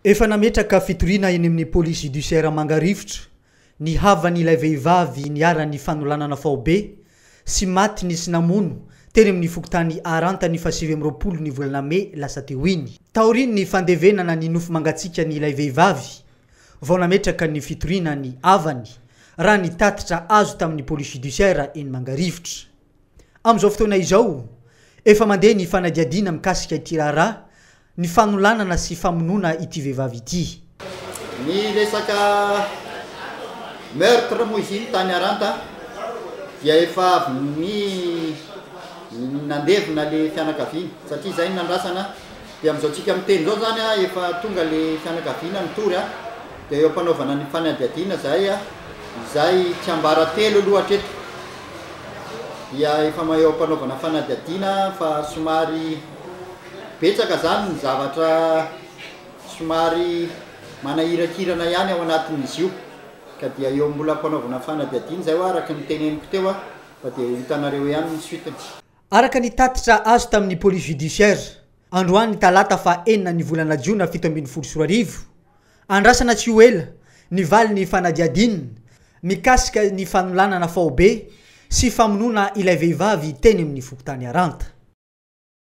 Efa nametraka fitorina eny amin'ny police judiciaire Mangarivotra ny havan'ilay vehivavy niara-ny fanolanana faobe sy maty nisy namono teny amin'ny fokotany Aranta ny 7 ny volana May lasa teo iny. Taoriny ny fandevenana ny nofo mangatsika n'ilay vehivavy vao nametraka ny fitorina ny avany raha ny tatitra azo tamin'ny police judiciaire eny Mangarivotra. Amin'izao fotoana izao efa mandeha ny fanadiadina mikasika ity raharaha ny fanolanana sy famonona ity vehivavy ity. Ny resaka meurtre moa izy iny tany Aranta dia efa nandevina le fianakaviana satria zay nandrasana dia amin'izao tsika miteny zao zany efa tonga le fianakaviana nitory dia eo ampanaovana ny fanadiadina zay tsy ambara telo aloha hatreto dia efa eo ampanaovana fanadiadina fa somary betsaka zany ny zavatra somary manahirakirana ihany ao anatin'izy io ka dia eo mbola ampanaovana fanadiadina zay araka ny teneniko teo fa dia hitanareo ihany ny suitiny. Araka ny tatitra azo tamin'ny police judiciaire androany talata fa 4 ny volana Jiona 2024 andrasana tsy ho ela ny valy ny fanadiadina mikasika ny fanolanana faobe sy famonona ilay vehivavy teny amin'ny fokotany Aranta.